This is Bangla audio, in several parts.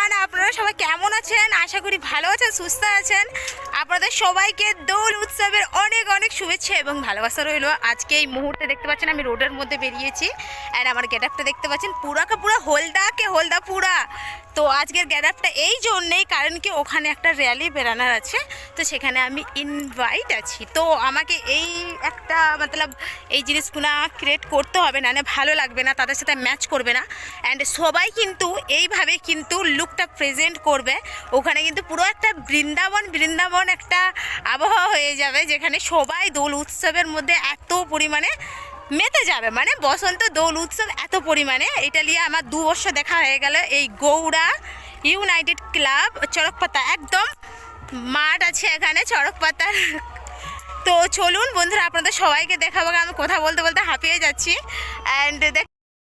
এভরিওয়ান, আপনারা সবাই কেমন আছেন? আশা করি ভালো আছেন, সুস্থ আছেন। আপনাদের সবাইকে দোল উৎসবের অনেক অনেক শুভেচ্ছা এবং ভালোবাসা রইল। আজকে এই মুহূর্তে দেখতে পাচ্ছেন আমি রোডের মধ্যে বেরিয়েছি, অ্যান্ড আমার গেট আপটা দেখতে পাচ্ছেন পুরা হলদা পুরা। তো আজকের গেট আপটা এই জন্যেই, কারণ কি ওখানে একটা র্যালি বেরানোর আছে, তো সেখানে আমি ইনভাইট আছি। তো আমাকে এই একটা মতলব এই জিনিসগুলো ক্রিয়েট করতে হবে, না ভালো লাগবে না, তাদের সাথে ম্যাচ করবে না। অ্যান্ড সবাই কিন্তু এইভাবে কিন্তু লুকটা প্রেজেন্ট করবে। ওখানে কিন্তু পুরো একটা বৃন্দাবন একটা আবহাওয়া হয়ে যাবে, যেখানে সবাই দোল উৎসবের মধ্যে এত পরিমাণে মেতে যাবে, মানে বসন্ত দোল উৎসব এত পরিমাণে। এটা নিয়ে আমার 2 বছর দেখা হয়ে গেল। এই গৌড়া ইউনাইটেড ক্লাব চড়কপাতা, একদম মাঠ আছে এখানে চড়কপাতার। তো চলুন বন্ধুরা, আপনাদের সবাইকে দেখাবো। আমি কথা বলতে বলতে হাঁপিয়ে যাচ্ছি। অ্যান্ড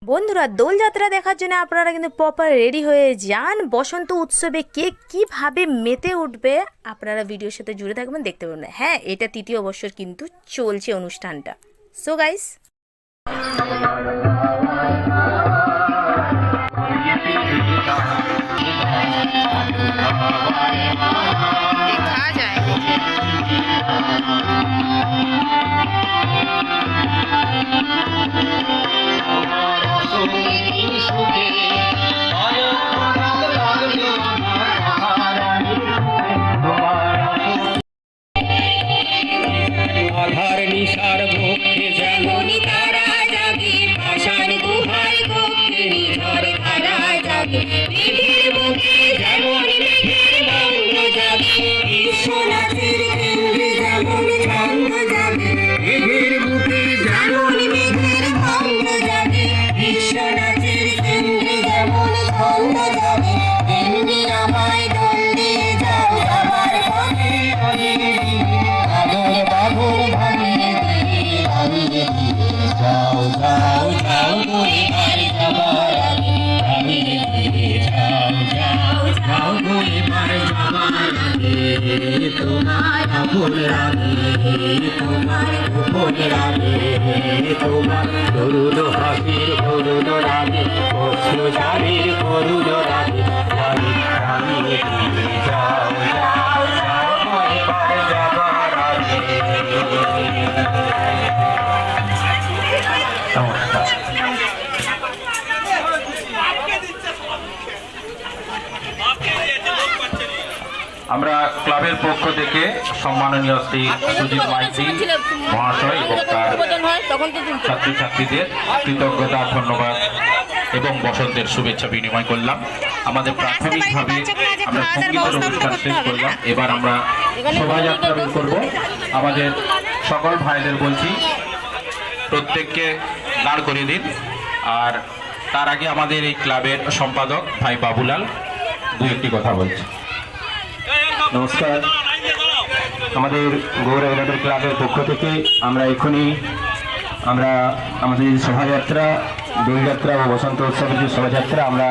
বন্ধুরা, দোলযাত্রা দেখার জন্য আপনারা কিন্তু প্রপার রেডি হয়ে যান। বসন্ত উৎসবে কে কীভাবে মেতে উঠবে আপনারা ভিডিওর সাথে জুড়ে থাকবেন, দেখতে পাবেন। হ্যাঁ, এটা 3য় বছর কিন্তু চলছে অনুষ্ঠানটা। সো গাইস, দেখা যায় আধার নিশার ভক্তি যেমনি তারা জাগে, পাষাণ গুহার গভীরে নিঝড় ধারা জাগে, মেঘের বুকে যেমন মেঘের বঙ্গ জাগে, বিশ্বনাথের কেন্দ্রে যেমন ছন্দ জাগে, মেঘের বুকে যেমন মেঘের বঙ্গ জাগে, বিশ্বনাথের কেন্দ্রে যেমন ছন্দ জাগে, তেমনি আমায় দোল দিয়ে যাও আমার পথে বাবুর ভাঙিয়ে দিয়ে যাও যাও যাও করে বাড়ি যাবার আগে, ভাঙিয়ে দিয়ে যাও যাও যাও করে বাড়ি যাবার আগে, তোমার আপন রাগে, তোমার গোপন রাগে, তোমার তরুণ হাসির করুণ রাগে, অশ্রু জারির করুণ রাগে, ভাঙিয়ে দিয়ে যাও যাও যাও করে বাড়ি যাবার আগে। আমরা ক্লাবের পক্ষ থেকে সম্মাননীয় শ্রী সুজিত মাইতি মহাশয় এবং তার ছাত্রছাত্রীদের কৃতজ্ঞতা, ধন্যবাদ এবং বসন্তের শুভেচ্ছা বিনিময় করলাম। আমাদের প্রাথমিকভাবে আমরা সঙ্গীতের অনুষ্ঠান শেষ করলাম। এবার আমরা শোভাযাত্রা বের করব। আমাদের সকল ভাইদের বলছি প্রত্যেককে দাঁড় করিয়ে দিন। আর তার আগে আমাদের এই ক্লাবের সম্পাদক ভাই বাবুলাল 2-1টি কথা বলছে। নমস্কার, আমাদের গৌড়া ইউনাইটেড ক্লাবের পক্ষ থেকে আমরা আমাদের শোভাযাত্রা, দোলযাত্রা ও বসন্ত উৎসবের যে শোভাযাত্রা আমরা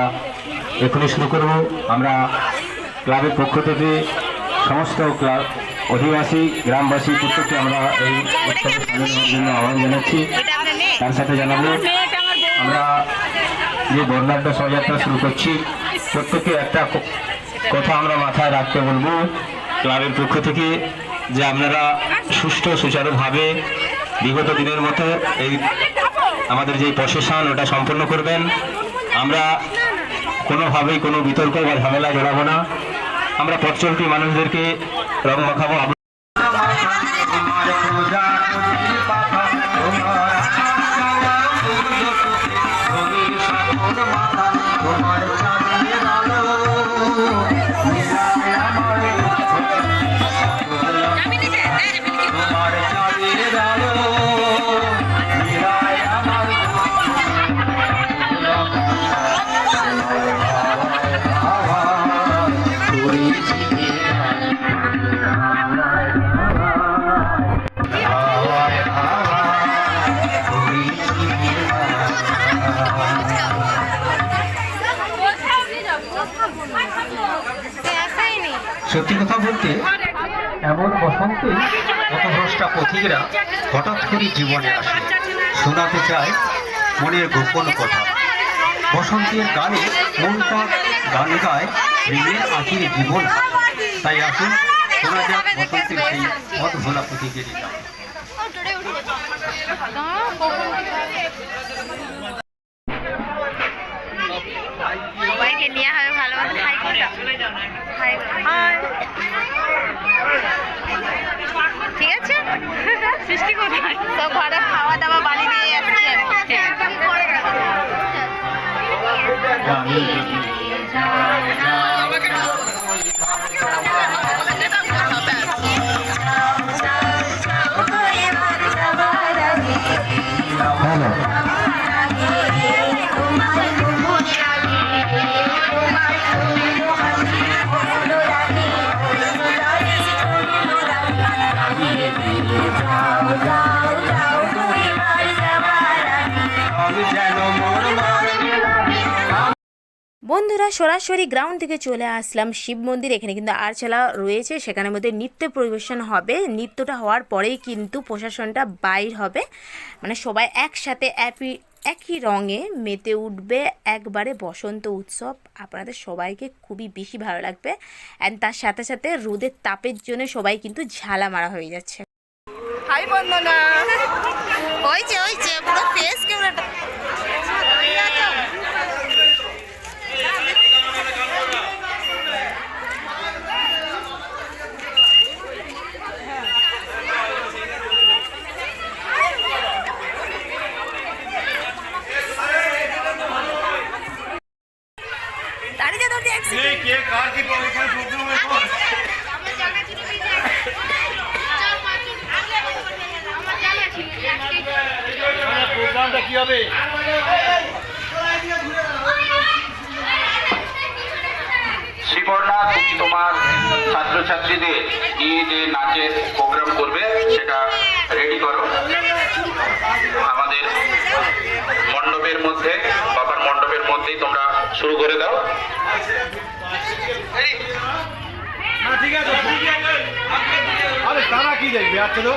এখনই শুরু করব। আমরা ক্লাবের পক্ষ থেকে সমস্ত ক্লাব অধিবাসী গ্রামবাসী প্রত্যেককে আমরা এই উৎসবে সামিল হওয়ার জন্য আহ্বান জানাচ্ছি। তার সাথে জানাবো আমরা যে বর্ণাঢ্য শোভাযাত্রা শুরু করছি, প্রত্যেকে একটা কথা আমরা মাথায় রাখতে বলবো ক্লাবের পক্ষ থেকে, যে আপনারা সুষ্ঠু সুচারুভাবে বিগত দিনের মতো এই আমাদের যে প্রসেশন ওটা সম্পন্ন করবেন। আমরা কোনোভাবেই কোনো বিতর্ক বা ঝামেলা জড়াবো না। আমরা পথচলতি মানুষদেরকে রং মাখাবো। সত্যি কথা বলতে এমন বসন্তে পথভ্রষ্টা পথিকরা হঠাৎ করে জীবনে আসে, শোনাতে চায় মনের গোপন কথা। বসন্তের গানে মনটা গান গায় প্রেমের আখির জীবন। তাই আসুন শোনা যাক বসন্তের সেই অধভোলা প্রতীকের গান। সবাইকে নিয়ে হবে ভালোবাসা ঠিক আছে। সৃষ্টি কোথায় সব ঘরে খাওয়া দাওয়া বানিয়ে দিয়ে আসছে। বন্ধুরা সরাসরি গ্রাউন্ড থেকে চলে আসলাম শিব মন্দির। এখানে কিন্তু আরচালা রয়েছে, সেখানের মধ্যে নৃত্য পরিবেশন হবে। নৃত্যটা হওয়ার পরেই কিন্তু প্রশাসনটা বাইর হবে, মানে সবাই একসাথে একই রঙে মেতে উঠবে একবারে বসন্ত উৎসব। আপনাদের সবাইকে খুবই বেশি ভালো লাগবে। অ্যান্ড তার সাথে সাথে রোদের তাপের জন্য সবাই কিন্তু ঝালা মারা হয়ে যাচ্ছে। হাই বন্দনা হয়েছে পুরো ফেস ক্যামেরাটা কি হবে? শ্রীবর্ণা, তুমি তোমার ছাত্রছাত্রীদের কি যে নাচের প্রোগ্রাম করবে সেটা রেডি করো। আমাদের মণ্ডপের মধ্যে, বাবার মণ্ডপের মধ্যেই তোমরা শুরু করে দাও। ঠিক আছে, আরে তারা কি দেখবে? আচ্ছা তো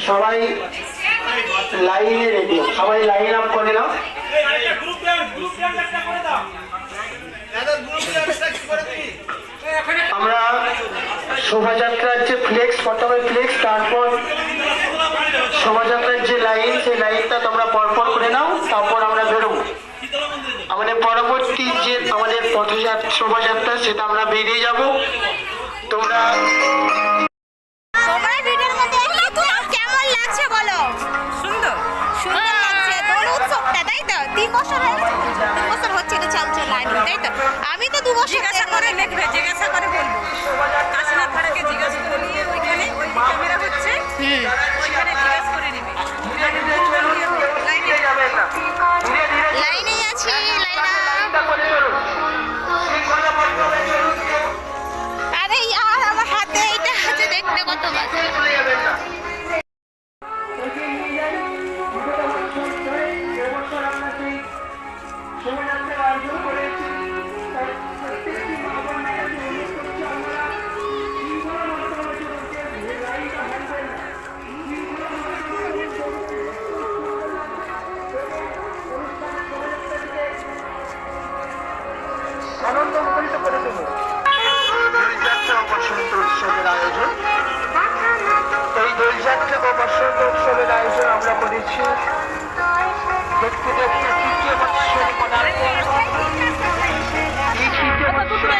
সবাই লাইনে রেখে সবাই লাইন আপ করে নাও। আমরা শোভাযাত্রার যে ফ্লেক্স, প্রথমে ফ্লেক্স, তারপর শোভাযাত্রার যে লাইন, সেই লাইনটা তোমরা পরপর করে নাও, তারপর আমরা বেরোবো। আমাদের পরবর্তী যে আমাদের পথযাত্রা শোভাযাত্রা, সেটা আমরা বেরিয়ে যাব। তোমরা তোমরা ভিডিওর মধ্যে এসে তোমার কেমন লাগছে বলো? সুন্দর সুন্দর লাগছে দোল উৎসবটা, তাই তো? 3 বছর হয়ে গেছে, 3 বছর হচ্ছে এটা চলছে লাইন, তাই তো? আমি তো 2 বছর জিজ্ঞাসা করে দেখবে, জিজ্ঞাসা করে বলবো। কাশীনাথ ধারাকে জিজ্ঞাসা করিয়ে ওইখানে ওই ক্যামেরা হচ্ছে, ওইখানে জিজ্ঞাসা করে নেবে। লাইনেই আছি, আরে ইয়ার আমার হাতে এটা আছে, দেখতে কত বাজে। আনন্দ মুখরিত করে দেবো। দোলযাত্রা ও বসন্ত উৎসবের আয়োজন, এই দোলযাত্রা ও বসন্ত উৎসবের আয়োজন আমরা করেছি দেখতে দেখতে তৃতীয় বৎসরে পদার্পণ। এই তৃতীয় বৎসরে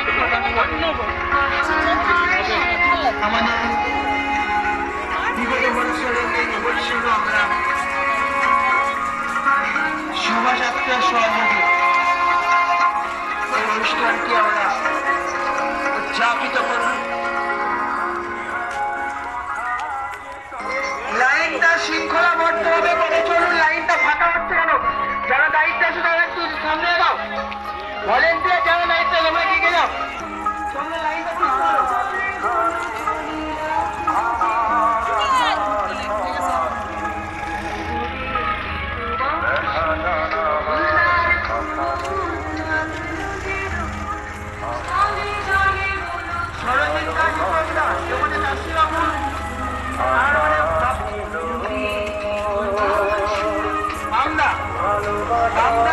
আমাদের বিগত বৎসরে বৎসরে আমরা শোভাযাত্রা সহযোগে এই অনুষ্ঠানটি আমরা উদযাপিত করব। লাইনটা শৃঙ্খলাবদ্ধভাবে করে চলুন। লাইনটা ফাঁকা হচ্ছে কেন? যারা দায়িত্বে আছে তারা একটু সামনে যাও। ভলেন্টিয়ার যারা দায়িত্বে তোমরা এগিয়ে যাও। তোমরা লাইনটা ঠিক করো। সরঞ্জিত কাজ করবে না, তোমাদের নাসিবাবু আর আমরা